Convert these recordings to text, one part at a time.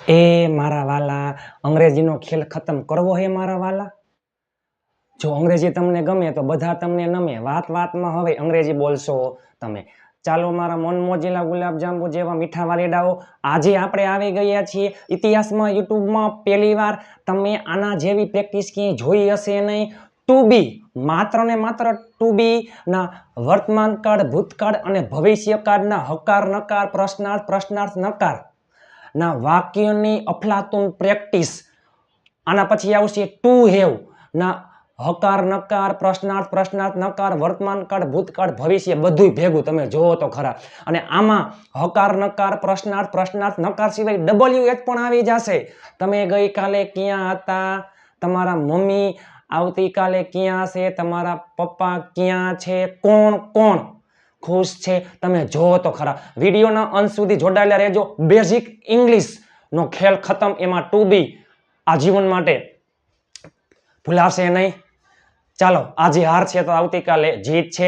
એ મારા વાલા, અંગ્રેજીનો ખેલ ખતમ કરવો હે મારા વાલા. જો અંગ્રેજી તમને ગમે તો બધા તમને નમે. વાત વાતમાં હવે અંગ્રેજી બોલશો તમે. ચાલો મારા મન મોજીલા ગુલાબજાંબુ જેવા મીઠા વાલીડાઓ, આજે આપણે આવી ગયા છીએ ઇતિહાસમાં યુટ્યુબમાં પહેલી વાર. તમે આના જેવી પ્રેક્ટિસ ક્યાંય જોઈ હશે નહીં. ટુ બી, માત્ર ને માત્ર ટુ બી ના વર્તમાન કાળ, ભૂતકાળ અને ભવિષ્યકાળના હકાર નકાર, પ્રશ્નાર્થ પ્રશ્નાર્થ નકાર ના વાક્યની અફલાતુન પ્રેક્ટિસ. આના પછી આવશે ટુ હેવ ના હકાર નકાર, પ્રશ્નાર્થ પ્રશ્નાર્થ નકાર, વર્તમાન કાળ, ભૂતકાળ, ભવિષ્ય બધું ભેગું તમે જોવો તો ખરા. અને આમાં હકાર નકાર, પ્રશ્નાર્થ પ્રશ્નાર્થ નકાર સિવાય WH પણ આવી જશે. તમે ગઈકાલે ક્યાં હતા? તમારા મમ્મી આવતીકાલે ક્યાં છે? તમારા પપ્પા ક્યાં છે? કોણ કોણ ખુશ છે? તમે જોવો તો ખરા. વિડીયોના અંત સુધી જોડાયેલા રહેજો. બેઝિક ઇંગ્લિશ નો ખેલ ખતમ. એમાં ટુ બી આજીવન માટે ભૂલાશે નહીં. ચાલો, આજે હાર છે તો આવતીકાલે જીત છે.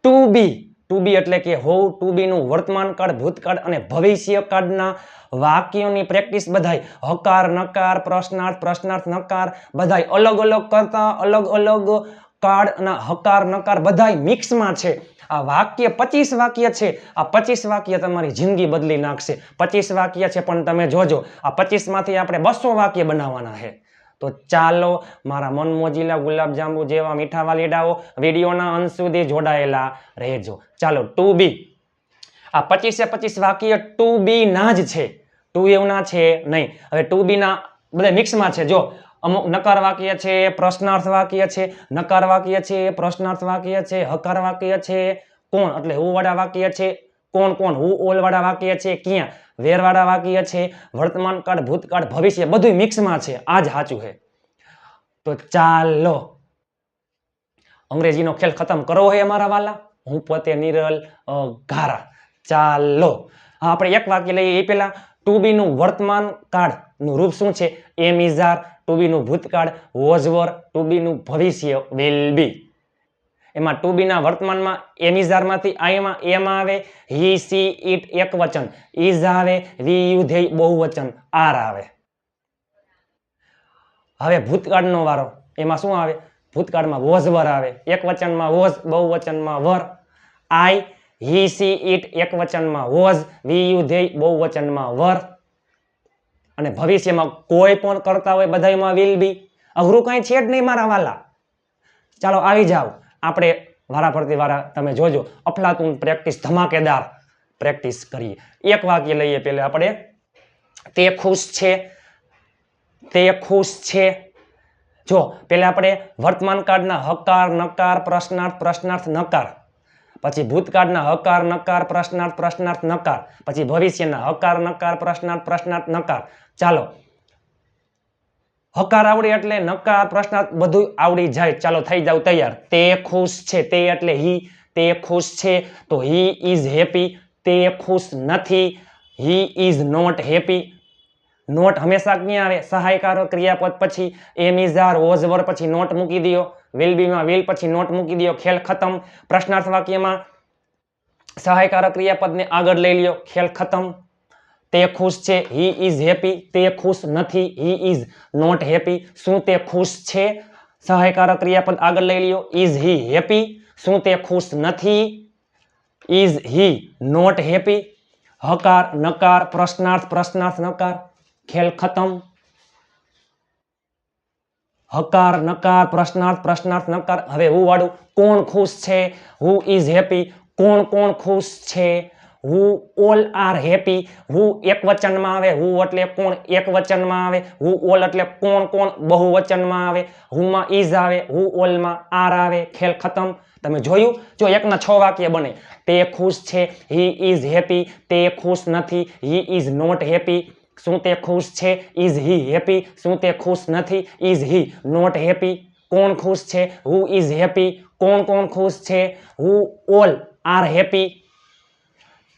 ટુ બી એટલે કે હોવું, ટુ બી નું વર્તમાન કાળ, ભૂતકાળ અને ભવિષ્ય કાળના વાક્યોની પ્રેક્ટિસ બધાય હકાર નકાર, પ્રશ્નાર્થ પ્રશ્નાર્થ નકાર બધાય અલગ અલગ કરતા અલગ અલગ કાળના હકાર નકાર બધાય મિક્સમાં છે. આ વાક્ય 25 વાક્ય છે. આ 25 વાક્ય તમારી જિંદગી બદલી નાખશે. 25 વાક્ય છે પણ તમે જોજો આ 25 માંથી આપણે 200 વાક્ય બનાવવાના છે. તો ચાલો મારા મન મોજીલા ગુલાબજાંબુ જેવા મીઠા વાલીડાઓ, વિડીયોના અંત સુધી જોડાયેલા રહેજો. ચાલો, ટુ બી. આ 25 વાક્ય ટુ બી ના જ છે. ટુ એવના છે નહીં. હવે ટુ બી ના બધા મિક્સમાં છે. જો અમુક નકાર વાક્ય છે, પ્રશ્નાર્થ વાક્ય છે, નકાર વાક્ય છે, પ્રશ્નાર્થ વાક્ય છે, હકાર વાક્ય છે, કોણ એટલે હું વાળા વાક્ય છે, કોણ કોણ હું ઓલ વાળા વાક્ય છે, ક્યાં વેર વાળા વાક્ય છે, વર્તમાન કાળ, ભૂતકાળ, ભવિષ્ય બધું મિક્સમાં છે. આ જ સાચું છે. તો ચાલો અંગ્રેજીનો ખેલ ખતમ કરવો છે અમારા વાલા. હું પોતે નિરલ ઘારા. ચાલો આપણે એક વાક્ય લઈએ એ પહેલા. ટુ બી નું વર્તમાન કાળ નું રૂપ શું છે? એમ ઇઝ આર. ટુ બી નું ભૂતકાળ વોઝ વર. ટુ બી નું ભવિષ્ય વિલ બી. એમાં ટુ બી ના વર્તમાનમાં એમ ઇઝ આર માંથી આમાં એમ આવે, હી સી ઇટ એક વચન, ઇઝ આવે, વી યુ ધેય બહુવચન, આર આવે. હવે ભૂતકાળનો વારો. એમાં શું આવે? ભૂતકાળમાં વોઝ વર આવે. એક વચનમાં વોઝ, બહુવચનમાં were. I, he she it એક વચનમાં વોઝ, વી યુ ધેય બહુવચનમાં વર. અને ભવિષ્યમાં કોઈ પણ કરતા હોય બધાયમાં વિલ બી. અઘરું કઈ છે જ નહીં મારા વાલા. ચાલો આવી જાઓ. આપણે વારા ફરતી વારા તમે જોજો અફલાતુન પ્રેક્ટિસ, ધમાકેદાર પ્રેક્ટિસ કરીએ. એક વાક્ય લઈએ પહેલા આપણે. તે ખુશ છે. તે ખુશ છે. જો પહેલા આપણે વર્તમાન કાળના હકાર નકાર, પ્રશ્નાર્થ પ્રશ્નાર્થ નકાર, પછી ભૂતકાળના હકાર નકાર, પ્રશ્નાર્થ પ્રશ્નાર્થ નકાર, પછી ભવિષ્યના હકાર નકાર, પ્રશ્નાર્થ પ્રશ્નાર્થ નકાર. ચાલો, હકાર આવડે એટલે નકાર પ્રશ્નાર્થ બધું આવડી જાય. ચાલો થઈ જાવ તૈયાર. તે ખુશ છે. તે એટલે હી. તે ખુશ છે તો હી ઇઝ હેપી. તે ખુશ નથી. He is not happy. Not હંમેશા ક્યાં આવે? સહાયકારો ક્રિયાપદ પછી. Am is are, was were પછી નોટ મૂકી દો. વિલ બી માં વિલ પછી નોટ મૂકી દો. ખેલ ખતમ. પ્રશ્નાર્થ વાક્યમાં સહાયકારક ક્રિયાપદને આગળ લઈ લ્યો. ખેલ ખતમ. તે ખુશ છે. He is happy. તે ખુશ નથી. He is not happy. શું તે ખુશ છે? સહાયકારક ક્રિયાપદ આગળ લઈ લ્યો. Is he happy. શું તે ખુશ નથી? Is he not happy. હકાર નકાર, પ્રશ્નાર્થ પ્રશ્નાર્થ નકાર. ખેલ ખતમ. હકાર નકાર, પ્રશ્નાર્થ પ્રશ્નાર્થ નકાર. હવે હું વાળું. કોણ ખુશ છે? Who is happy. કોણ કોણ ખુશ છે? Who all are happy. હુ એક વચનમાં આવે. હુ એટલે કોણ એક વચનમાં આવે. હુ ઓલ એટલે કોણ કોણ બહુવચનમાં આવે. હુમાં ઇઝ આવે. હુ ઓલમાં આર આવે. ખેલ ખતમ. તમે જોયું? જો એકના 6 વાક્ય બને. તે ખુશ છે. He is happy. તે ખુશ નથી. He is not happy. શું તે ખુશ છે? Is he happy. શું તે ખુશ નથી? Is he not happy. કોણ ખુશ છે? Who is happy. કોણ કોણ ખુશ છે? Who all are happy.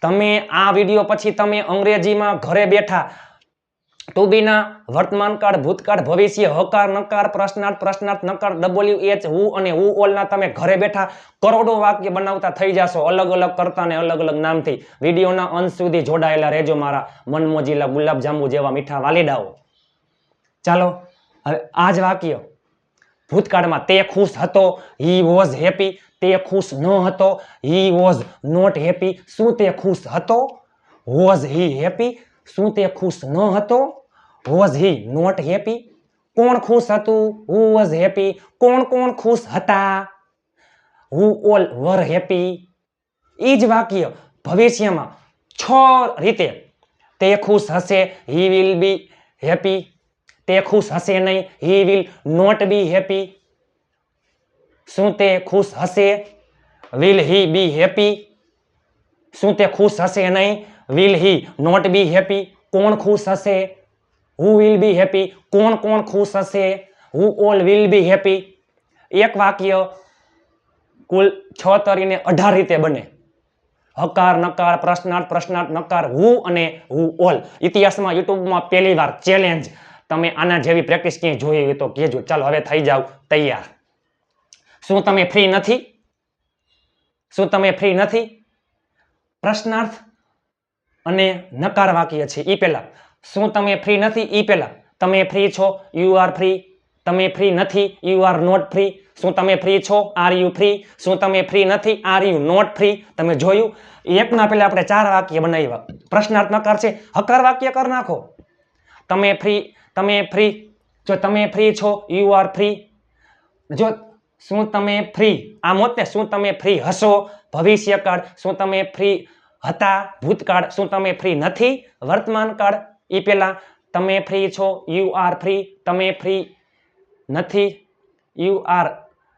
તમે આ વિડીયો પછી તમે અંગ્રેજીમાં ઘરે બેઠા ટુ બી ના વર્તમાન કાળ, ભૂતકાળ, ભવિષ્ય, હકાર, નકાર, પ્રશ્નાર્થ, પ્રશ્નાર્થ, નકાર, WH, હુ અને હુ ઓલ ના તમે ઘરે બેઠા કરોડો વાક્ય બનાવતા થઈ જશો, અલગ અલગ કરતા ને અલગ અલગ નામથી. વિડીયોના અંત સુધી જોડાયેલા રહેજો મારા મનમોજીલા ગુલાબજાંબુ જેવા મીઠા વાલીડાઓ. ચાલો હવે આ જ વાક્ય ભૂતકાળમાં તે ખુશ હતો, હી વોઝ હેપી. તે ખુશ ન હતો, હી વોઝ નોટ હેપી. શું તે ખુશ હતો? Was he happy. શું તે ખુશ ન હતો? Was he not happy. કોણ ખુશ હતું? Who was happy. કોણ કોણ ખુશ હતા? હુ ઓલ વર હેપી. એ જ વાક્ય ભવિષ્યમાં 6 રીતે તે ખુશ હશે, હી વિલ બી હેપી. તે ખુશ હશે નહીં, he will not be happy. શું તે ખુશ હશે? Will he be happy. શું તે ખુશ હશે નહીં, will he not be happy. કોણ ખુશ હશે? Who will be happy. કોણ કોણ ખુશ હશે? Who all will be happy. એક વાક્ય કુલ 6 તરીને 18 રીતે બને. હકાર, નકાર, પ્રશ્નાર્થ, પ્રશ્નાર્થ, નકાર, હુ અને હુ ઓલ. ઇતિહાસમાં યુટ્યુબમાં પહેલી વાર ચેલેન્જ. તમે આના જેવી પ્રેક્ટિસ ક્યાંય જોઈ હોય તો કહેજો. ચાલો હવે થઈ જાવ તૈયાર. શું તમે ફ્રી નથી? શું તમે ફ્રી નથી? પ્રશ્નાર્થ અને નકાર વાક્ય છે. ઈ પહેલા શું તમે ફ્રી નથી? ઈ પહેલા તમે ફ્રી છો? You are free. તમે ફ્રી નથી? You are not free. શું તમે ફ્રી છો? Are you free. શું તમે ફ્રી નથી? Are you not free. તમે જોયું? એકના પહેલા આપણે 4 વાક્ય બનાવ્યા. પ્રશ્નાર્થ નકાર છે, હકાર વાક્ય કરી નાખો. તમે ફ્રી. જો તમે ફ્રી છો, યુ આર ફ્રી. જો શું તમે ફ્રી, આમ હોત ને, શું તમે ફ્રી હશો? ભવિષ્યકાળ. શું તમે ફ્રી હતા? ભૂતકાળ. શું તમે ફ્રી નથી? વર્તમાન કાળ. એ પહેલા તમે ફ્રી છો, યુ આર ફ્રી. તમે ફ્રી નથી, યુ આર.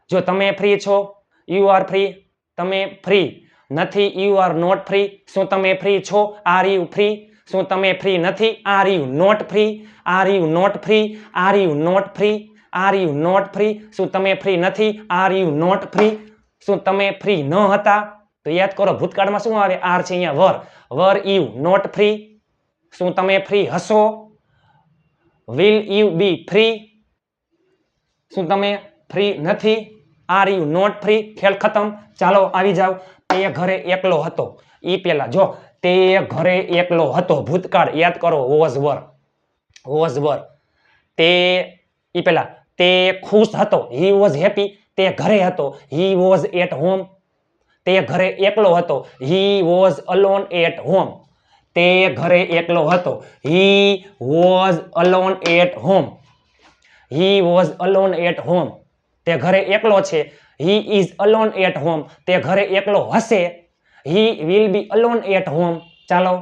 જો તમે ફ્રી છો, યુ આર ફ્રી. તમે ફ્રી નથી, યુ આર નોટ ફ્રી. શું તમે ફ્રી છો? Are you free. શું તમે ફ્રી નથી? Are you not free. Are you not free. Are you not free. Are you not free. શું તમે ફ્રી નથી? Are you not free. શું તમે ફ્રી ન હતા? તો યાદ કરો ભૂતકાળમાં શું આવે? આર છે અહીંયા were. Were you not free. શું તમે ફ્રી હશો? Will you be free. શું તમે ફ્રી નથી? Are you not free. ખેલ ખતમ. ચાલો આવી જાવ. તે ઘરે એકલો હતો. ઈ પહેલા જો તે ઘરે એકલો હતો. ભૂતકાળ યાદ કરો, વોઝ વર. વોઝ વર. તે ઈ પહેલા તે ખુશ હતો. He was happy. તે ઘરે હતો. He was at home. તે ઘરે એકલો હતો. He was alone at home. તે ઘરે એકલો હતો. He was alone at home. He was alone at home. તે ઘરે એકલો છે. He is alone at home. તે ઘરે એકલો હશે. He will be alone at home. ચાલો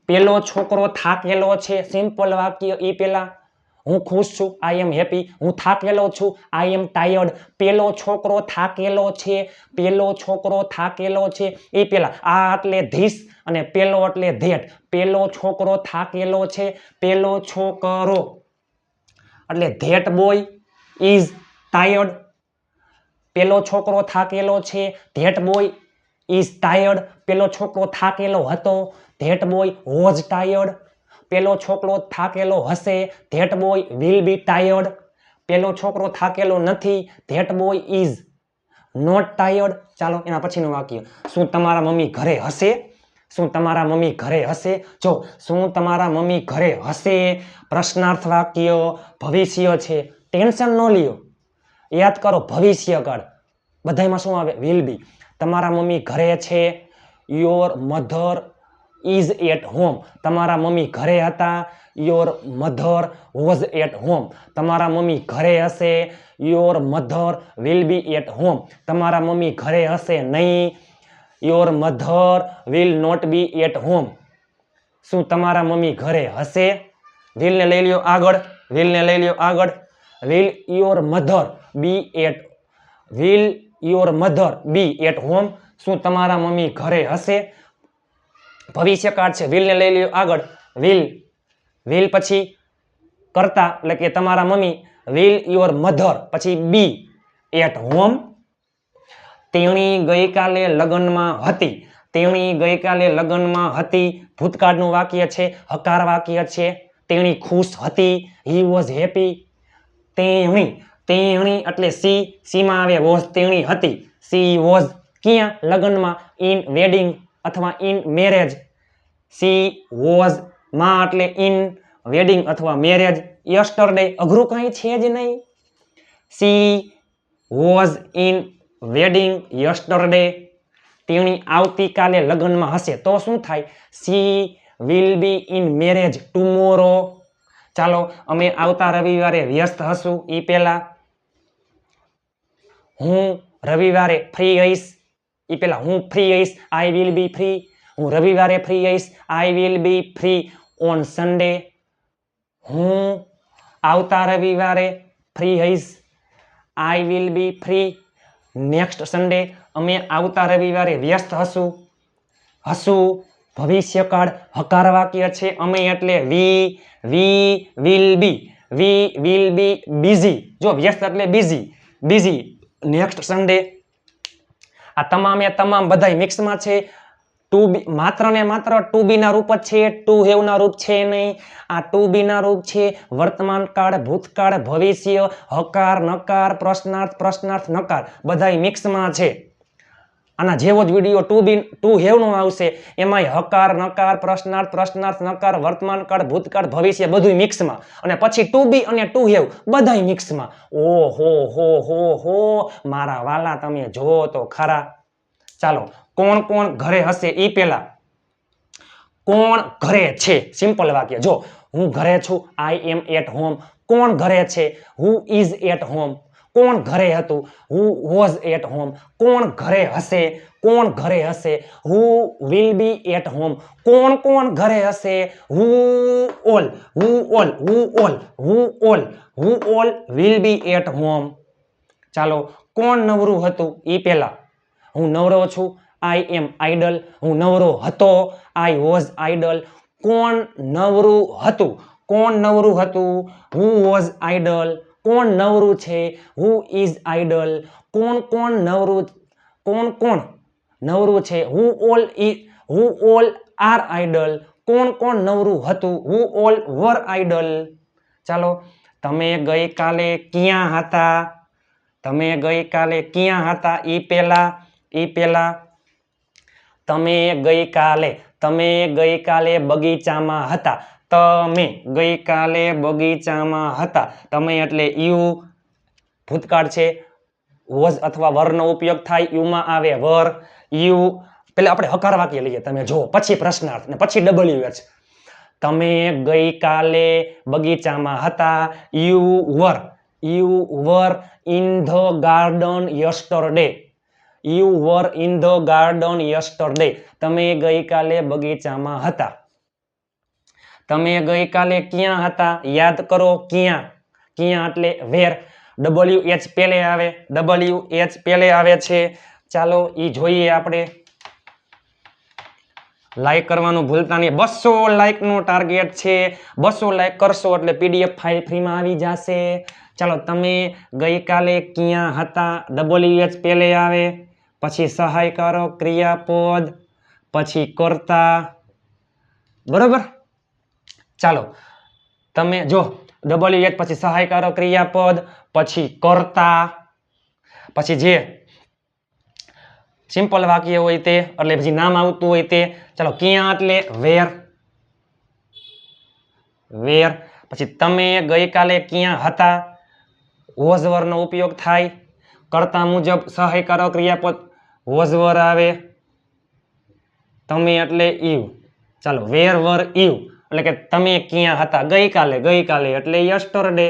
પેલો છોકરો થાકેલો છે. સિમ્પલ વાક્ય. ઈ પેલા હું ખુશ છું, આઈ એમ હેપી. હું થાકેલો છું, આઈ એમ ટાયર્ડ. પેલો છોકરો થાકેલો છે. પેલો છોકરો થાકેલો છે. એ પેલા આ એટલે ધીસ અને પેલો એટલે ધેટ. પેલો છોકરો થાકેલો છે. પેલો છોકરો એટલે ધેટ બોય ઇઝ ટાયર્ડ. પેલો છોકરો થાકેલો છે. That boy is tired. પેલો છોકરો થાકેલો હતો. That boy was tired. પેલો છોકરો થાકેલો હશે. That boy will be tired. પેલો છોકરો થાકેલો નથી. That boy is not tired. ચાલો એના પછીનું વાક્ય. શું તમારા મમ્મી ઘરે હશે? શું તમારા મમ્મી ઘરે હશે? જો શું તમારા મમ્મી ઘરે હશે પ્રશ્નાર્થ વાક્ય ભવિષ્ય છે. ટેન્શન ન લ્યો. યાદ કરો ભવિષ્યકાળ. બધામાં શું આવે? Will be. તમારા મમ્મી ઘરે છે. Your mother is at home. તમારા મમ્મી ઘરે હતા. Your mother was at home. તમારા મમ્મી ઘરે હશે. Your mother will be at home. તમારા મમ્મી ઘરે હશે નહીં. Your mother will not be at home. શું તમારા મમ્મી ઘરે હશે? વિલને લઈ લ્યો આગળ. વિલને લઈ લ્યો આગળ. Will your mother be at will your mother be at home. શું તમારા મમ્મી ઘરે હશે? ભવિષ્યકાળ છે. વિલને લઈ લ્યો આગળ. વિલ પછી કરતા એટલે કે તમારા મમ્મી. વિલ યોર મધર પછી બી એટ હોમ. તેણી ગઈકાલે લગ્નમાં હતી. તેણી ગઈકાલે લગ્નમાં હતી. ભૂતકાળનું વાક્ય છે. હકાર વાક્ય છે. તેણી ખુશ હતી, હી વોઝ હેપી. તેણી એટલે સી માં આવે વોઝ, તેણી હતી. સી વોઝ ક્યાં? લગ્નમાં. ઇન વેડિંગ અથવા ઇન મેરેજ. સી વોઝ માં એટલે ઇન વેડિંગ અથવા મેરેજ. યસ્ટરડે અઘરું કંઈ છે જ નહીં. C was in wedding yesterday. તેણી આવતીકાલે લગ્નમાં હશે તો શું થાય? She will be in marriage tomorrow. ચાલો અમે આવતા રવિવારે વ્યસ્ત હશું. એ પહેલા હું રવિવારે ફ્રી હઈશ. એ પહેલા હું ફ્રી હઈશ. I will be free. હું રવિવારે ફ્રી હઈશ. I will be free on Sunday. હું આવતા રવિવારે ફ્રી હઈશ. I will be free next Sunday. અમે આવતા રવિવારે વ્યસ્ત હશું. હશું ભવિષ્યકાળ હકાર વાક્ય છે. અમે એટલે વી will B. V will B busy. જો વ્યસ્ત એટલે બિઝી નેક્સ્ટ સન્ડે. આ તમામે તમામ બધાય મિક્સમાં છે. ટુ બી માત્ર ને માત્ર ટુ બી ના રૂપ જ છે, ટુ હેવ ના રૂપ છે નહીં. આ ટુ બી ના રૂપ છે. વર્તમાન કાળ, ભૂતકાળ, ભવિષ્ય, હકાર, નકાર, પ્રશ્નાર્થ, નકાર બધાય મિક્સમાં છે. આના જેવો જ વિડીયો ટુ હેવ નો આવશે. એમાંય હકાર, નકાર, પ્રશ્નાર્થ, નકાર, વર્તમાન કાળ, ભૂતકાળ, ભવિષ્ય બધું મિક્સમાં. અને પછી ટુ બી અને ટુ હેવ બધાય મિક્સમાં. હો મારા વાલા તમે જો તો ખરા. ચાલો કોણ કોણ ઘરે હશે એ પહેલા કોણ ઘરે છે સિમ્પલ વાક્ય. જો હું ઘરે છું, આઈ એમ એટ હોમ. કોણ ઘરે છે? Who is at home. કોણ ઘરે હતું? Who was at home. કોણ ઘરે હશે? કોણ ઘરે હશે? Who will be at home. કોણ ઘરે હશે? Who all will be at home. ચાલો કોણ નવરું હતું એ પહેલા હું નવરો છું, આઈ એમ આઇડલ. હું નવરો હતો, આઈ વોઝ આઇડલ. કોણ નવરું હતું? કોણ નવરું હતું? Who was idle. કોણ નવરું છે? Who is idle. કોણ નવરું છે? Who all are idle. કોણ નવરું હતું? Who all were idle. ચાલો તમે ગઈકાલે ક્યાં હતા? તમે ગઈકાલે ક્યાં હતા એ પહેલા તમે ગઈકાલે બગીચામાં હતા. તમે ગઈકાલે બગીચામાં હતા. તમે એટલે યુ ભૂતકાળ છે. વોઝ અથવા વરનો ઉપયોગ થાય. યુમાં આવે વર. યુ પેલા આપણે હકાર વાક્ય લઈએ. તમે જો પછી પ્રશ્નાર્થ ને પછી WH. તમે ગઈકાલે બગીચામાં હતા. You var in the garden yesterday. You var in the garden yesterday. તમે ગઈકાલે બગીચામાં હતા. તમે ગઈકાલે ક્યાં હતા? યાદ કરો ક્યાં. ક્યાં એટલે વેર. WH પહેલે આવે છે. ચાલો એ જોઈએ આપણે. લાઈક કરવાનું ભૂલતા નહીં. 200 લાઈક નું ટાર્ગેટ છે. 200 લાઈક કરશો એટલે PDF ફાઇલ ફ્રીમાં આવી જશે. ચાલો તમે ગઈકાલે ક્યાં હતા? WH પહેલે આવે. પછી સહાયકારો ક્રિયાપદ, પછી કર્તા. બરોબર. ચાલો તમે જો WH પછી સહાયકારો ક્રિયાપદ, પછી કર્તા, પછી જે સિમ્પલ વાક્ય હોય તે એટલે પછી નામ આવતું હોય તે. ચાલો ક્યાં એટલે વેર. પછી તમે ગઈકાલે ક્યાં હતા? વોઝ વરનો ઉપયોગ થાય. કર્તા મુજબ સહાયકારો ક્રિયાપદ વોઝ વર આવે. તમે એટલે યુ. ચાલો વેર વર યુ એટલે કે તમે ક્યાં હતા ગઈકાલે એટલે યસ્ટરડે.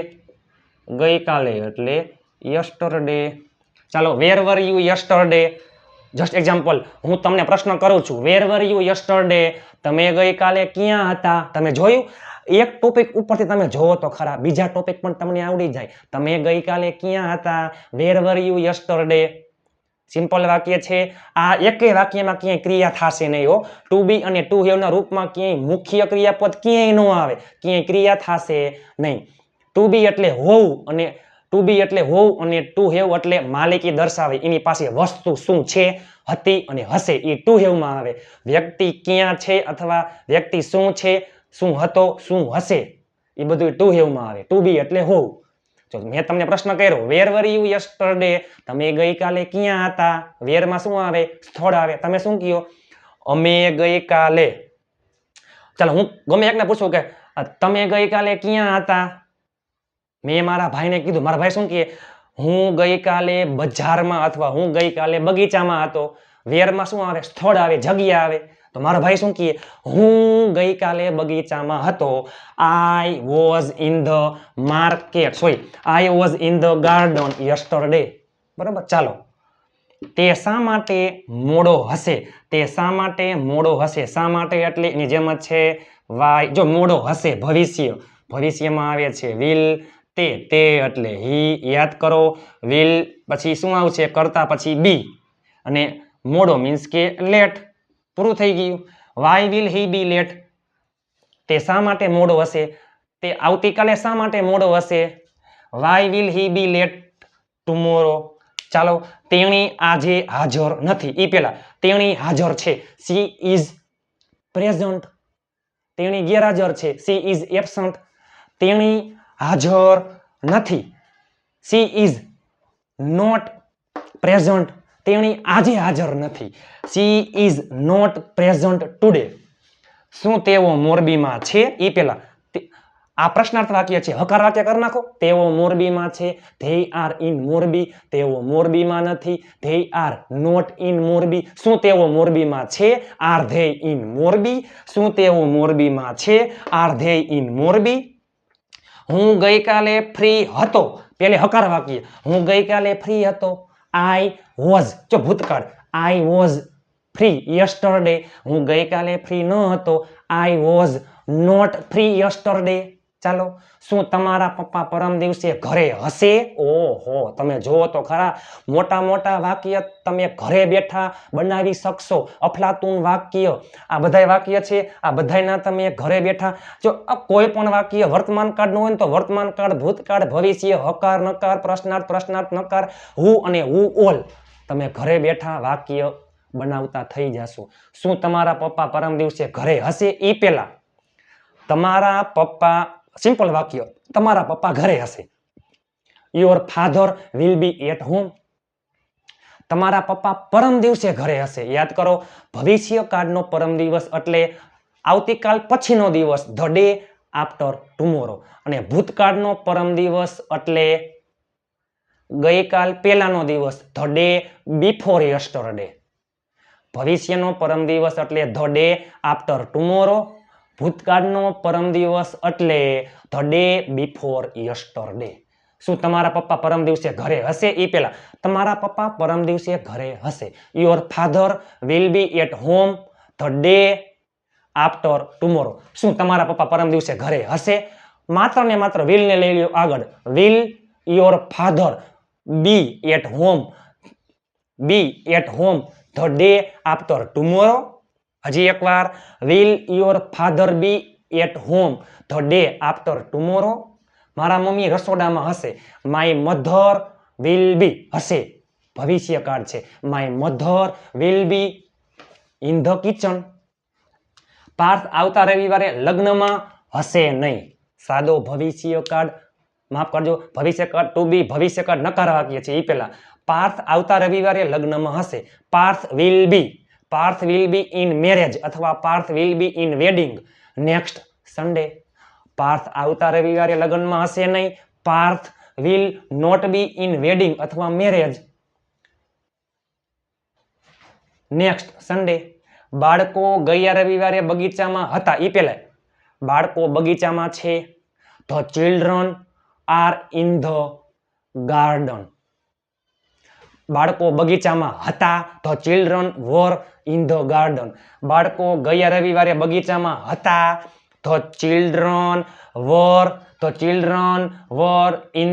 ચાલો where were you yesterday. Just example હું તમને પ્રશ્ન કરું છું. Where were you yesterday? તમે ગઈકાલે ક્યાં હતા? તમે જોયું એક ટોપિક ઉપરથી તમે જોવો તો ખરા બીજા ટોપિક પણ તમને આવડી જાય. તમે ગઈકાલે ક્યાં હતા? વેર વર યુ યસ્ટરડે. સિમ્પલ વાક્ય છે. આ એકેય વાક્યમાં ક્યાંય ક્રિયા થશે નહીં હો. ટુ બી અને ટુ હેવ ના રૂપમાં ક્યાંય મુખ્ય ક્રિયાપદ ક્યાંય ન આવે. ક્યાંય ક્રિયા થશે નહીં. ટુ બી એટલે હોવું અને ટુ હેવ એટલે માલિકી દર્શાવે. એની પાસે વસ્તુ શું છે, હતી અને હશે એ ટુ હેવમાં આવે. વ્યક્તિ ક્યાં છે અથવા વ્યક્તિ શું છે, શું હતો, શું હશે એ બધું ટુ હેવમાં આવે. ટુ બી એટલે હોવું. જો મેં તમને પ્રશ્ન કર્યો વેર વર યુ યસ્ટરડે, તમે ગઈકાલે ક્યાં હતા? વેરમાં શું આવે? સ્થળ આવે. તમે શું કહો? અમે ગઈકાલે. ચાલો હું ગમે એકને પૂછું કે તમે ગઈકાલે ક્યાં હતા? મેં મારા ભાઈને કીધું, મારા ભાઈ શું કહે? હું ગઈકાલે બજારમાં અથવા હું ગઈકાલે બગીચામાં હતો. વેરમાં શું આવે? સ્થળ આવે, જગ્યા આવે. તો મારો ભાઈ શું કહે? હું ગઈકાલે બગીચામાં હતો. I was in the market, sorry, I was in the garden yesterday. બરાબર. ચાલો, તે શા માટે મોડો હશે? તે શા માટે મોડો હશે? શા માટે એટલે એની જેમ જ છે વાય. જો મોડો હશે ભવિષ્ય, ભવિષ્યમાં આવે છે વિલ. તે એટલે હી. યાદ કરો, વિલ પછી શું આવશે? કરતા પછી બી, અને મોડો મીન્સ કે લેટ. પૂરું થઈ ગયું. Why will he be late? તે શા માટે મોડો હશે? તે આવતીકાલે શા માટે મોડો હશે? Why will he be late tomorrow? ચાલો, તેણી આજે હાજર નથી. એ પેલા તેણી હાજર છે, સી ઇઝ પ્રેઝન્ટ. તેણી ગેરહાજર છે, સી ઇઝ એબસન્ટ. તેણી હાજર નથી, સી ઇઝ નોટ પ્રેઝન્ટ. તેણી આજે હાજર નથી, she is not present today. શું તેઓ મોરબીમાં છે? એ પેલા આ પ્રશ્નાર્થ વાક્ય છે, હકાર વાક્ય કરી નાખો. તેઓ મોરબીમાં છે, ધે આર ઇન મોરબી. તેઓ મોરબીમાં નથી, they are not in Morbi. શું તેઓ મોરબીમાં છે? Are they in Morbi? શું તેઓ મોરબીમાં છે? Are they in Morbi? હું ગઈકાલે ફ્રી હતો. પેલે હકાર વાક્ય, હું ગઈકાલે ફ્રી હતો. આઈ વોઝ, જો ભૂતકાળ, આઈ વોઝ ફ્રી યસ્ટરડે. હું ગઈકાલે ફ્રી ન હતો. I was not free yesterday. ચાલો, શું તમારા પપ્પા પરમ દિવસે ઘરે હશે? ઓહો, તમે જુઓ તો ખરા, મોટા મોટા વાક્ય તમે ઘરે બેઠા બનાવી શકશો. અફલાતુન વાક્ય, આ બધા વાક્ય છે, આ બધાના તમે ઘરે બેઠા. જો કોઈ પણ વાક્ય વર્તમાન કાળનું હોય ને તો વર્તમાન કાળ, ભૂતકાળ, ભવિષ્ય, હકાર, નકાર, પ્રશ્નાર્થ, પ્રશ્નાર્થ, નકાર, હુ અને હુ ઓલ, તમે ઘરે બેઠા વાક્ય બનાવતા થઈ જશો. શું તમારા પપ્પા પરમ દિવસે ઘરે હશે? એ પેલા તમારા પપ્પા, સિમ્પલ વાક્ય, તમારા પપ્પા ઘરે હશે. Your father will be at home. તમારા પપ્પા પરમ દિવસે ઘરે હશે. યાદ કરો, ભવિષ્ય કાળનો પરમ દિવસ એટલે આવતીકાલ પછીનો દિવસ, ધ ડે આફ્ટર ટુમોરો. અને ભૂતકાળનો પરમ દિવસ એટલે ગઈકાલ પહેલાનો દિવસ, ધ ડે બિફોર યસ્ટરડે. ભવિષ્યનો પરમ દિવસ એટલે ધ ડે આફ્ટર ટુમોરો. ભૂતકાળનો પરમ દિવસ એટલે ધ ડે બિફોર યસ્ટરડે. શું તમારા પપ્પા પરમ દિવસે ઘરે હશે? એ પેલા તમારા પપ્પા પરમ દિવસે ઘરે હશે. Your father will be at home the day after tomorrow. શું તમારા પપ્પા પરમ દિવસે ઘરે હશે? માત્ર ને માત્ર વિલ ને લઈ લ્યો આગળ. Will your father be at home, be at home the day after tomorrow. હજી એકવાર, will your father be at home the day after tomorrow. મારા મમ્મી રસોડામાં હશે. માય મધર વિલ બી, હશે ભવિષ્યકાળ છે, my mother will be in the kitchen. Parth આવતા રવિવારે લગ્નમાં હશે નહીં. સાદો ભવિષ્યકાળ, માફ કરજો, ભવિષ્યકાળ ટુ બી, ભવિષ્યકાળ નકાર વાક્ય છે. એ પેલા પાર્થ આવતા રવિવારે લગ્નમાં હશે. Parth will be, Parth will be in marriage અથવા Parth will be in wedding next Sunday. Parth આવતા રવિવારે લગ્નમાં હશે નહીં. Parth will not be in wedding અથવા મેરેજ નેક્સ્ટ સન્ડે. બાળકો ગયા રવિવારે બગીચામાં હતા. એ પહેલા બાળકો બગીચામાં છે. The children are in the garden. બાળકો બગીચામાં હતા. The children var in the garden. બાળકો ગયા રવિવારે બગીચામાં હતા. The children var in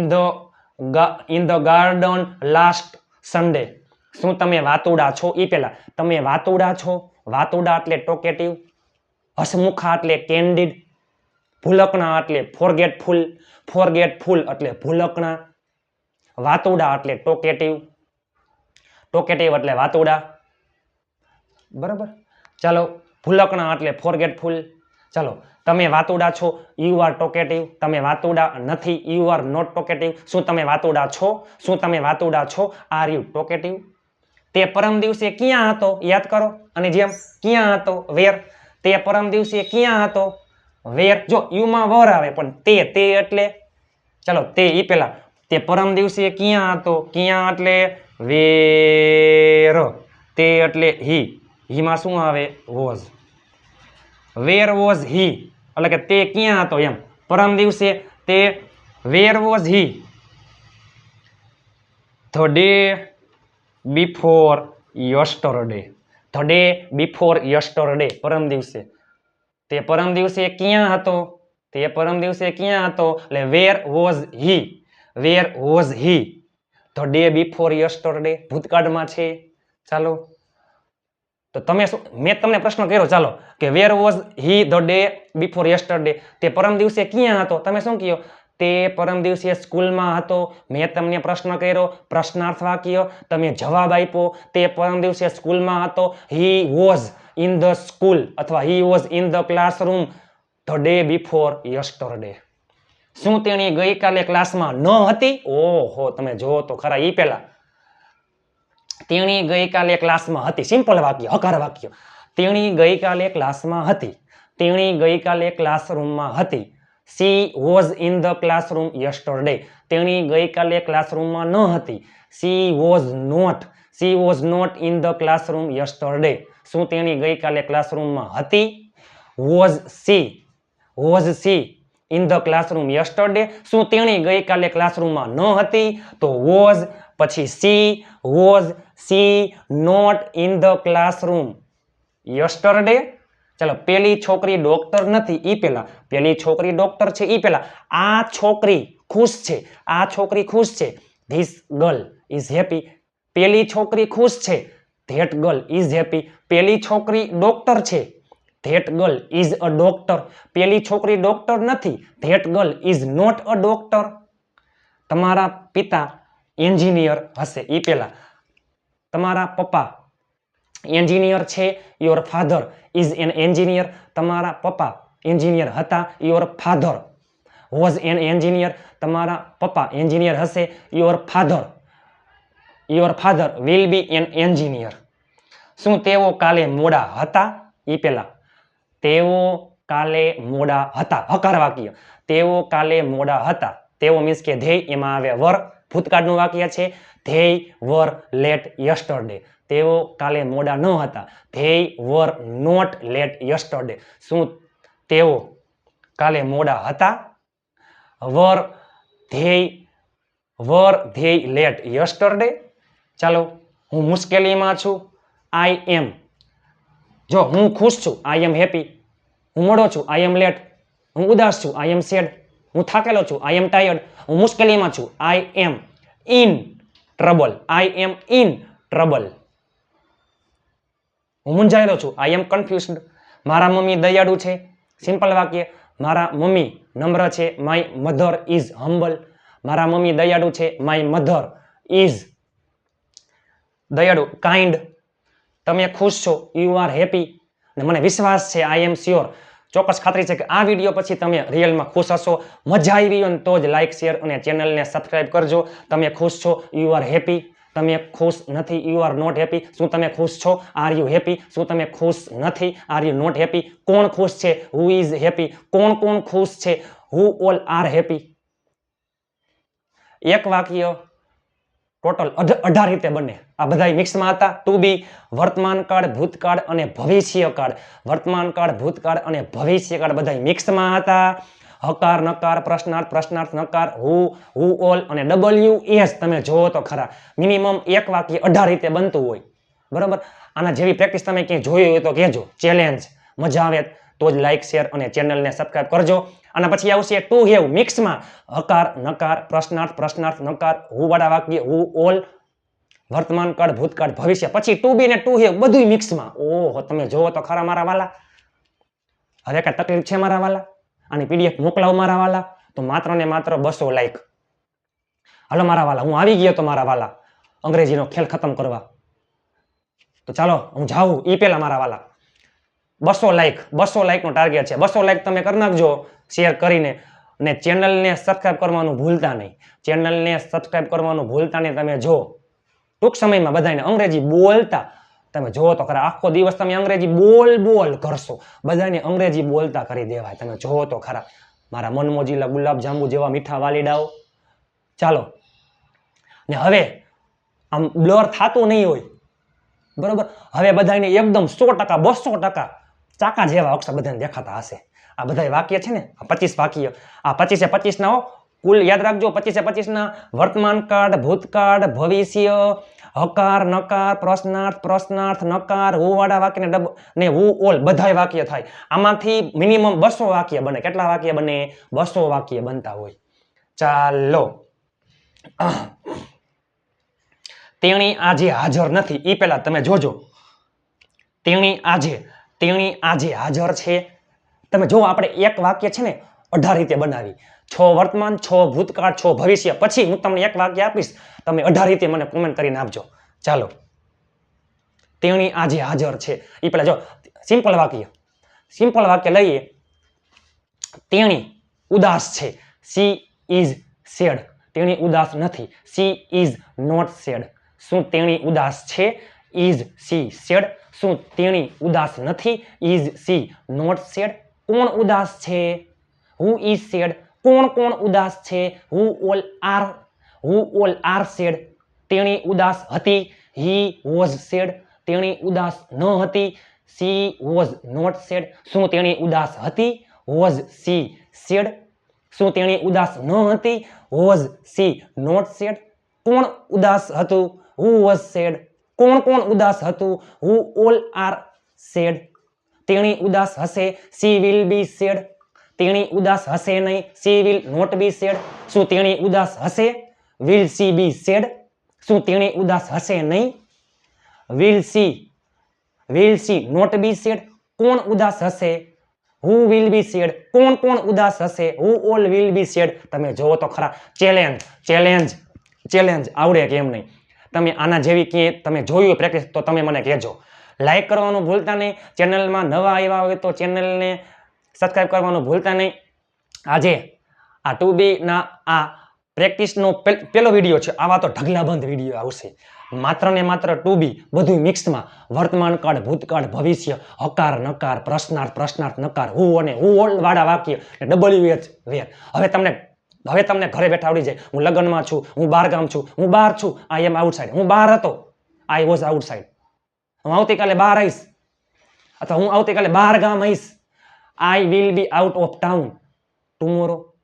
the garden last Sunday. શું તમે વાતુડા છો? એ પેલા તમે વાતુડા છો. વાતુડા એટલે ટોકેટિવ. હસમુખા એટલે કેન્ડિડ. ભૂલકણા એટલે ફોરગેટફુલ. ફોરગેટફુલ એટલે ભૂલકણા. વાતુડા એટલે ટોકેટિવ. ટોકેટિવ એટલે વાતુડા. બરાબર. ચાલો, ભૂલકણા એટલે ફોરગેટફુલ. ચલો, તમે વાતુડા છો, યુ આર ટોકેટિવ. તમે વાતુડા નથી, યુ આર નોટ ટોકેટિવ. શું તમે વાતુડા છો? શું તમે વાતુડા છો? Are you talkative? તે પરમ દિવસે ક્યાં હતો? યાદ કરો. અને જેમ ક્યાં હતો? વેર. તે પરમ દિવસે ક્યાં હતો? વેર. જો યુમાં વર આવે પણ તે એટલે ચલો તે ઈ પેલા તે પરમ દિવસે ક્યાં હતો? ક્યાં એટલે વેર. તે એટલે હી. હીમાં શું આવે? વોઝ. વેર વોઝ હી એટલે કે તે ક્યાં હતો એમ. પરમ દિવસે તે where was he the day before yesterday. The day before yesterday. પરમ દિવસે. તે પરમ દિવસે ક્યાં હતો? તે પરમ દિવસે ક્યાં હતો? એટલે વેર was he. Wear was he the day before yesterday. ભૂતકાળમાં છે. ચાલો, તો તમે શું, મેં તમને પ્રશ્ન કર્યો, ચાલો, કે વેર was he the day before yesterday. તે પરમ દિવસે ક્યાં હતો? તમે શું કહ્યો? તે પરમ દિવસે સ્કૂલમાં હતો. મેં તમને પ્રશ્ન કર્યો, પ્રશ્નાર્થ વાક્ય, તમે જવાબ આપ્યો. તે પરમ દિવસે સ્કૂલમાં હતો. He was in the school અથવા he was in the classroom the day before yesterday. શું તેણી ગઈકાલે ક્લાસમાં ન હતી? ઓહો, તમે જોવો તો ખરા. ઈ પેલા તેણી ગઈકાલે ક્લાસમાં હતી. સિમ્પલ વાક્ય, હકાર વાક્ય. તેણી ગઈકાલે ક્લાસમાં હતી. તેણી ગઈકાલે ક્લાસરૂમમાં હતી. She was in the classroom yesterday. તેણી ગઈકાલે ક્લાસરૂમમાં ન હતી. She was not in the classroom yesterday. શું તેણી ગઈકાલે ક્લાસરૂમમાં હતી? Was she in the classroom yesterday. શું તેણી ગઈકાલે ક્લાસરૂમમાં ન હતી? તો વોઝ પછી she. Was she not in the classroom yesterday. ચલો, પેલી છોકરી ડોક્ટર નથી. ઈ પેલા પેલી છોકરી ડોક્ટર છે. ઈ પેલા આ છોકરી ખુશ છે. આ છોકરી ખુશ છે. This girl is happy. પેલી છોકરી ખુશ છે. That girl is happy. પેલી છોકરી ડોક્ટર છે. That girl is a doctor. પેલી છોકરી ડોક્ટર નથી. That girl is not a doctor. તમારા પિતા એન્જિનિયર હશે. ઈ પેલા તમારા પપ્પા એન્જિનિયર છે. Your father is an engineer. તમારા પપ્પા એન્જિનિયર હતા. Your father was an engineer. તમારા પપ્પા એન્જિનિયર હશે. Your father will B N engineer. શું તેઓ કાલે મોડા હતા? ઈ પેલા તેઓ કાલે મોડા હતા. હકાર વાક્ય. તેઓ કાલે મોડા હતા. તેઓ મીન્સ કે ધેય, એમાં આવે વર. ભૂતકાળનું વાક્ય છે. They were late yesterday. તેઓ કાલે મોડા ન હતા. They were not late yesterday. શું તેઓ કાલે મોડા હતા? Were they late yesterday. ચાલો, હું મુશ્કેલીમાં છું. આઈ એમ. જો હું ખુશ છું, આઈ એમ હેપી. હું મોડો છું, આઈ એમ લેટ. હું ઉદાસ છું, આઈ એમ સેડ. હું થાકેલો છું, આઈ એમ ટાયર્ડ. હું મુશ્કેલીમાં છું, I am in trouble. I am in trouble. હું મૂંઝાયેલો છું, આઈ એમ કન્ફ્યુઝડ. મારા મમ્મી દયાળુ છે. સિમ્પલ વાક્ય. મારા મમ્મી નમ્ર છે. My mother is humble. મારા મમ્મી દયાળુ છે. માય મધર ઇઝ દયાળુ, કાઇન્ડ. તમે ખુશ છો, યુ આર હેપી. અને મને વિશ્વાસ છે, આઈ એમ શ્યોર. ચોક્કસ ખાતરી છે કે આ વિડીયો પછી તમે રિયલમાં ખુશ હશો. મજા આવી હોય ને તો જ લાઇક, શેર અને ચેનલને સબસ્ક્રાઇબ કરજો. તમે ખુશ છો, યુ આર હેપી. તમે ખુશ નથી, યુ આર નોટ હેપી. શું તમે ખુશ છો? Are you happy? શું તમે ખુશ નથી? Are you not happy? કોણ ખુશ છે? Who is happy? કોણ ખુશ છે? Who all are happy? એક વાક્ય ટોટલ 18 રીતે બને. આ બધા મિક્સમાં હતા. ટુ બી, વર્તમાન કાળ, ભૂતકાળ અને ભવિષ્ય કાળ. વર્તમાન કાળ, ભૂતકાળ અને ભવિષ્ય કાળ બધા મિક્સમાં હતા. હકાર, નકાર, પ્રશ્નાર્થ, નકાર, હુ ઓલ અને WS. તમે જોવો તો ખરા, મિનિમમ એક વાક્ય 18 રીતે બનતું હોય. બરાબર. આના જેવી પ્રેક્ટિસ તમે ક્યાંય જોઈ હોય તો કહેજો. ચેલેન્જ. મજા આવે તો જ લાઇક, શેર અને ચેનલને સબસ્ક્રાઇબ કરજો. અને પછી આવશે ટુ હેવ મિક્સમાં. હકાર, નકાર, પ્રશ્નાર્થ, નકાર, હુ વાળા વાક્ય, હુ ઓલ, વર્તમાન કાળ, ભૂતકાળ, ભવિષ્ય. પછી ટુ બી ને ટુ હેવ બધું મિક્સમાં. ઓહો, તમે જોવો તો ખરા મારા વાલા. હવે કઈ તકલીફ છે મારા વાલા? આની પીડીએફ મોકલાવો મારા વાલા. તો માત્ર ને માત્ર 200 લાઈક. હાલો મારા વાલા, હું આવી ગયો તો મારા વાલા અંગ્રેજીનો ખેલ ખતમ કરવા. તો ચાલો હું જાઉં ઈ પેલા મારા વાલા. 200 લાઈકનો ટાર્ગેટ છે. 200 લાઈક તમે કરી નાખજો શેર કરીને. ને ચેનલને સબસ્ક્રાઇબ કરવાનું ભૂલતા નહીં. ચેનલને સબસ્ક્રાઇબ કરવાનું ભૂલતા નહીં. તમે જો ટૂંક સમયમાં બધાને અંગ્રેજી બોલતા તમે જોવો તો ખરા. આખો દિવસ તમે અંગ્રેજી બોલ કરશો, બધાને અંગ્રેજી બોલતા કરી દેવાય. તમે જોવો તો ખરા મારા મનમોજીલા ગુલાબ જાંબુ જેવા મીઠા વાલીડાઓ. ચાલો ને હવે આમ બ્લર થતું નહીં હોય, બરોબર. હવે બધાને એકદમ 100%, 200% ચાકા જેવા અક્ષર બધાને દેખાતા હશે. આ બધા વાક્ય છે ને, આ 25 વાક્ય, આ 25 ના કુલ યાદ રાખજો. 25 ના વર્તમાન કાળ, ભૂતકાળ, ભવિષ્ય, હકાર, નકાર, પ્રશ્નાર્થ, નકાર, હું વાળા વાક્ય ને હું ઓલ બધા વાક્ય થાય. આમાંથી મિનિમમ 200 વાક્ય બને. કેટલા વાક્ય બને? 200 વાક્ય બનતા હોય. ચાલો, તેણી આજે હાજર નથી. એ પેલા તમે જોજો. તેણી આજે હાજર છે. તમે જો આપણે એક વાક્ય છે ને 18 રીતે બનાવી. 6 વર્તમાન, 6 ભૂતકાળ, 6 ભવિષ્ય. પછી હું તમને એક વાક્ય આપીશ, તમે 18 રીતે મને કોમેન્ટ કરીને આપજો. ચાલો, તેણી આજે હાજર છે. એ પેલા જો સિમ્પલ વાક્ય લઈએ. તેણી ઉદાસ છે. She is sad. તેણી ઉદાસ નથી. She is not sad. શું તેણી ઉદાસ છે? Is she sad? શું તેણી ઉદાસ નથી? Is she not sad? કોણ ઉદાસ છે? Who is sad? કોણ ઉદાસ છે? Who all are sad? તેણી ઉદાસ હતી. He was sad. તેણી ઉદાસ ન હતી. She was not sad. શું તેણી ઉદાસ હતી? Was she sad? શું તેણી ઉદાસ ન હતી? Was she not sad? કોણ ઉદાસ હતું? Who was sad? કોણ ઉદાસ હતું? Who all are sad? તેણી ઉદાસ હશે. She will be sad. તેણી ઉદાસ હશે નહીં. She will not be sad. શું તેણી ઉદાસ હશે? Will she be sad? શું તેણી ઉદાસ હશે નહીં? Will she not be sad? કોણ ઉદાસ હશે? Who will be sad? કોણ ઉદાસ હશે? Who all will be sad? તમે જોવો તો ખરા. ચેલેન્જ આવડે કેમ નહીં? તમે આના જેવી કે તમે જોયું પ્રેક્ટિસ તો તમે મને કહેજો. લાઈક કરવાનું ભૂલતા નહીં. ચેનલમાં નવા આવ્યા હોય તો ચેનલને સબસ્ક્રાઇબ કરવાનું ભૂલતા નહીં. આજે આ 2B ના આ પ્રેક્ટિસનો પહેલો વિડીયો છે. આવા તો ઢગલાબંધ વિડીયો આવશે. માત્ર ને માત્ર 2B બધું મિક્સમાં. વર્તમાન કાળ, ભૂતકાળ, ભવિષ્ય, હકાર, નકાર, પ્રશ્નાર્થ, નકાર, હું અને હું ઓલ વાળા વાક્ય WH વેર. હવે તમને ઘરે બેઠા આવડી જાય. હું લગ્નમાં છું, હું બહાર ગામ છું, હું બહાર છું, આઈ એમ આઉટસાઇડ. હું બહાર હતો, આઈ વોઝ આઉટસાઇડ. હું આવતીકાલે બહાર આવીશ અથવા હું આવતીકાલે બહાર ગામ આવીશ. I will be out of town tomorrow.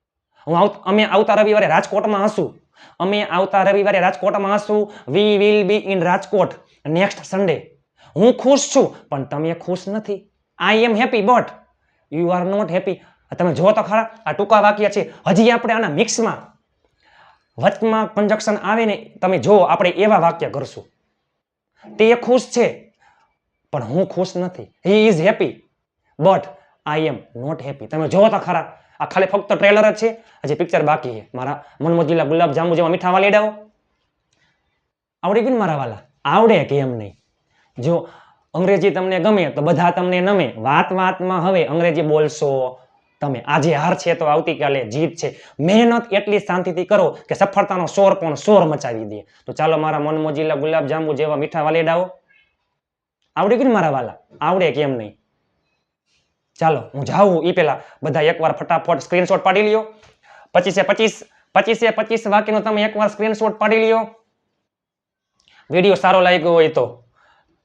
અમે આવતા રવિવારે રાજકોટમાં હશું. We will be in Rajkot next Sunday. હું ખુશ છું પણ તમે ખુશ નથી. I am happy but you are not happy. તમે જો તો ખરા આ ટૂંકા વાક્ય છે. હજી આપણે આના મિક્સમાં વચમાં કંજક્શન આવે ને તમે જો આપણે એવા વાક્ય કરશું. તે ખુશ છે પણ હું ખુશ નથી. He is happy but I am not happy. તમે જો તો ખરા આ ખાલી ફક્ત ટ્રેલર જ છે. હજી પિક્ચર બાકી છે. મારા મનમોજીલા ગુલાબ જાંબુ જેવા મીઠા વાલીડાઓ આવડી ગયું મારા વાલા? આવડે કેમ નહીં? જો અંગ્રેજી તમને ગમે તો બધા તમને નમે. વાતમાં હવે અંગ્રેજી બોલશો તમે. આજે હાર છે તો આવતીકાલે જીત છે. મહેનત એટલી શાંતિથી કરો કે સફળતાનો શોર મચાવી દે. તો ચાલો મારા મનમોજીલા ગુલાબ જાંબુ જેવા મીઠા વાલીડાઓ આવડી ગયું મારા વાલા? આવડે કેમ નહીં? ચાલો હું જાઉં એ પેલા બધા એકવાર ફટાફટ સ્ક્રીનશોટ પાડી લ્યો. 25 વાક્યનો તમે એકવાર સ્ક્રીનશોટ પાડી લ્યો. વિડીયો સારો લાગ્યો હોય તો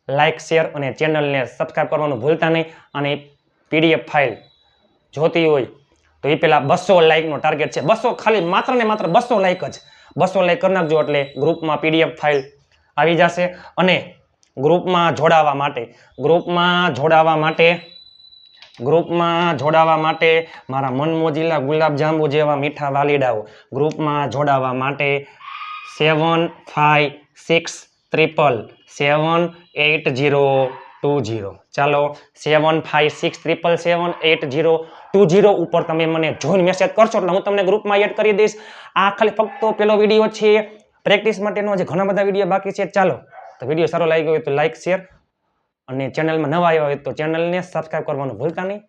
લાઈક, શેર અને ચેનલને સબસ્ક્રાઇબ કરવાનું ભૂલતા નહીં. અને PDF ફાઇલ જોતી હોય તો એ પેલા 200 લાઈકનો ટાર્ગેટ છે. 200 ખાલી માત્ર ને માત્ર 200 લાઈક જ. 200 લાઈક કરી નાખજો એટલે ગ્રુપમાં PDF ફાઇલ આવી જશે. અને ગ્રુપમાં જોડાવા માટે મારા મનમોજીલા ગુલાબ જાંબુ જેવા મીઠા વાલીડાઓ ગ્રુપમાં જોડાવા માટે 7563778020. ચાલો 7563778020 ઉપર તમે મને જોઈન મેસેજ કરશો એટલે હું તમને ગ્રુપમાં એડ કરી દઈશ. આ ખાલી ફક્ત પેલો વિડીયો છે પ્રેક્ટિસ માટેનો. જે ઘણા બધા વિડીયો બાકી છે. ચાલો તો વિડીયો સારો લાગ્યો હોય તો લાઈક, શેર અને ચેનલમાં નવા આવ્યા હોય તો ચેનલને સબસ્ક્રાઇબ કરવાનું ભૂલતા નહીં.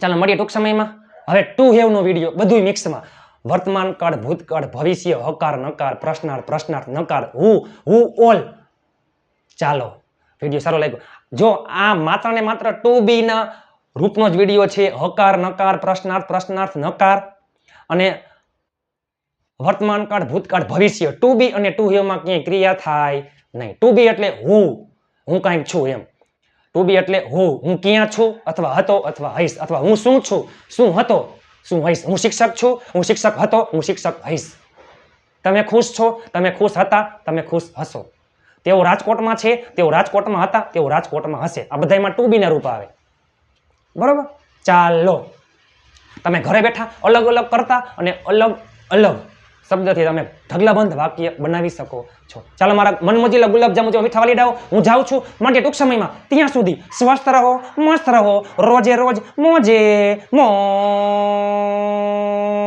ચાલો મળીએ ટૂંક સમયમાં. હવે ટુ હેવનો વિડીયો બધું મિક્સમાં. વર્તમાન કાળ, ભૂતકાળ, ભવિષ્ય, હકાર, નકાર, પ્રશ્નાર્થ, પ્રશ્નાર્થ, નકાર, હુ ઓલ. ચાલો વિડીયો સારો લાગ્યો. જો આ માત્ર ને માત્ર 2B ના રૂપનો જ વિડીયો છે. હકાર, નકાર, પ્રશ્નાર્થ, પ્રશ્નાર્થ, નકાર અને વર્તમાન કાળ, ભૂતકાળ, ભવિષ્ય. 2B અને 2 માં ક્યાંય ક્રિયા થાય નહીં. 2B એટલે હું કાંઈક છું એમ. 2B એટલે હું ક્યાં છું અથવા હતો અથવા હઈશ, અથવા હું શું છું, શું હતો, શું હઈશ. હું શિક્ષક છું, હું શિક્ષક હતો, હું શિક્ષક હઈશ. તમે ખુશ છો, તમે ખુશ હતા, તમે ખુશ હશો. તેઓ રાજકોટમાં છે, તેઓ રાજકોટમાં હતા, તેઓ રાજકોટમાં હશે. આ બધામાં 2B ના રૂપ આવે. બરોબર. ચાલો તમે ઘરે બેઠા અલગ અલગ કરતા અને અલગ અલગ શબ્દથી તમે ઢગલાબંધ વાક્ય બનાવી શકો છો. ચાલો મારા મનમોજીલા ગુલાબજાંબુ જેવા મીઠા વાલીડાઓ, હું જાઉં છું માટે ટૂંક સમયમાં. ત્યાં સુધી સ્વસ્થ રહો, મસ્ત રહો, રોજે રોજ મોજે મોજ.